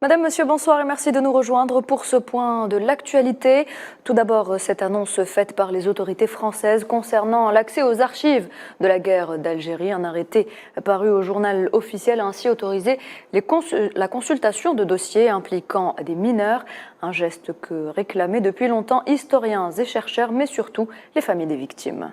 Madame, Monsieur, bonsoir et merci de nous rejoindre pour ce point de l'actualité. Tout d'abord, cette annonce faite par les autorités françaises concernant l'accès aux archives de la guerre d'Algérie. Un arrêté paru au journal officiel a ainsi autorisé la consultation de dossiers impliquant des mineurs, un geste que réclamaient depuis longtemps historiens et chercheurs, mais surtout les familles des victimes.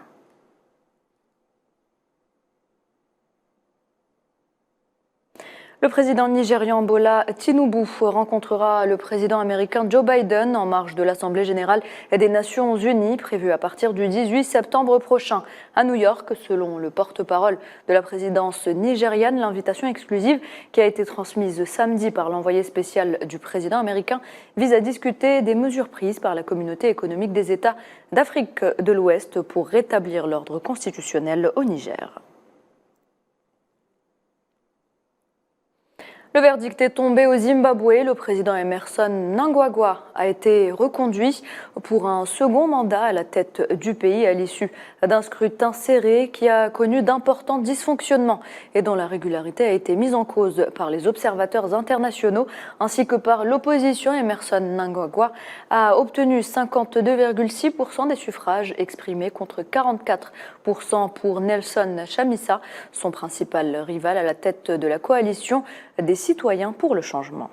Le président nigérian Bola Tinubu rencontrera le président américain Joe Biden en marge de l'Assemblée générale des Nations unies, prévue à partir du 18 septembre prochain à New York. Selon le porte-parole de la présidence nigériane, l'invitation exclusive qui a été transmise samedi par l'envoyé spécial du président américain vise à discuter des mesures prises par la communauté économique des États d'Afrique de l'Ouest pour rétablir l'ordre constitutionnel au Niger. Le verdict est tombé au Zimbabwe. Le président Emmerson Mnangagwa a été reconduit pour un second mandat à la tête du pays à l'issue d'un scrutin serré qui a connu d'importants dysfonctionnements et dont la régularité a été mise en cause par les observateurs internationaux ainsi que par l'opposition. Emmerson Mnangagwa a obtenu 52,6% des suffrages exprimés contre 44% pour Nelson Chamisa, son principal rival à la tête de la coalition des citoyens pour le changement.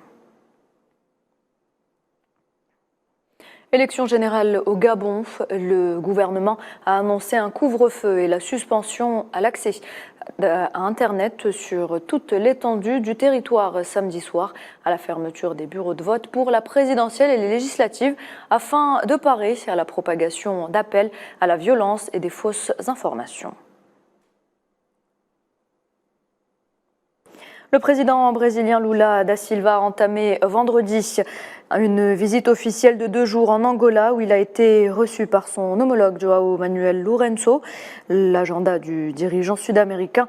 Élection générale au Gabon, le gouvernement a annoncé un couvre-feu et la suspension à l'accès à Internet sur toute l'étendue du territoire samedi soir à la fermeture des bureaux de vote pour la présidentielle et les législatives afin de parer à la propagation d'appels à la violence et des fausses informations. Le président brésilien Lula da Silva a entamé vendredi une visite officielle de 2 jours en Angola où il a été reçu par son homologue João Manuel Lourenço. L'agenda du dirigeant sud-américain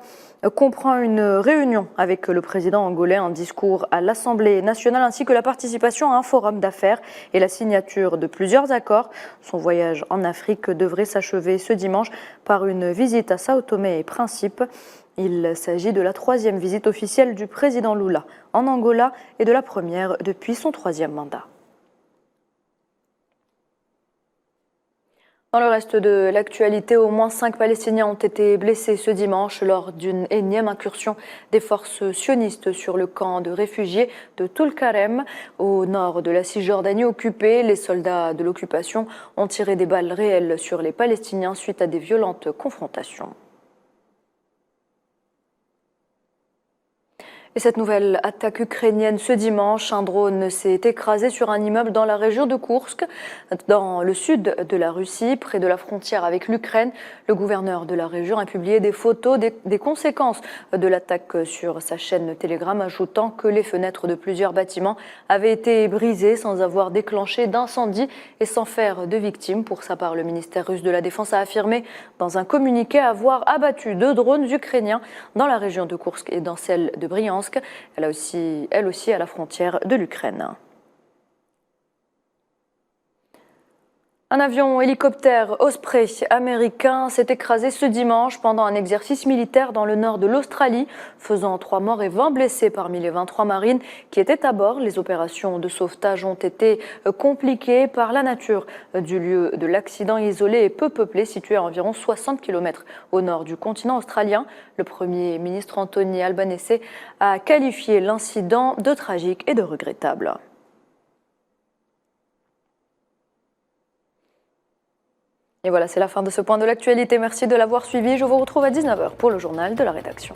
comprend une réunion avec le président angolais, un discours à l'Assemblée nationale ainsi que la participation à un forum d'affaires et la signature de plusieurs accords. Son voyage en Afrique devrait s'achever ce dimanche par une visite à Sao Tomé et Principe. Il s'agit de la 3e visite officielle du président Lula en Angola et de la première depuis son 3e mandat. Dans le reste de l'actualité, au moins 5 Palestiniens ont été blessés ce dimanche lors d'une énième incursion des forces sionistes sur le camp de réfugiés de Tulkarem, au nord de la Cisjordanie occupée. Les soldats de l'occupation ont tiré des balles réelles sur les Palestiniens suite à des violentes confrontations. Et cette nouvelle attaque ukrainienne ce dimanche, un drone s'est écrasé sur un immeuble dans la région de Koursk, dans le sud de la Russie, près de la frontière avec l'Ukraine. Le gouverneur de la région a publié des photos des conséquences de l'attaque sur sa chaîne Telegram, ajoutant que les fenêtres de plusieurs bâtiments avaient été brisées sans avoir déclenché d'incendie et sans faire de victimes. Pour sa part, le ministère russe de la Défense a affirmé dans un communiqué avoir abattu 2 drones ukrainiens dans la région de Koursk et dans celle de Bryansk. Elle aussi à la frontière de l'Ukraine. Un avion hélicoptère Osprey américain s'est écrasé ce dimanche pendant un exercice militaire dans le nord de l'Australie, faisant 3 morts et 20 blessés parmi les 23 marines qui étaient à bord. Les opérations de sauvetage ont été compliquées par la nature du lieu de l'accident, isolé et peu peuplé, situé à environ 60 km au nord du continent australien. Le Premier ministre Anthony Albanese a qualifié l'incident de tragique et de regrettable. Et voilà, c'est la fin de ce point de l'actualité. Merci de l'avoir suivi. Je vous retrouve à 19h pour le journal de la rédaction.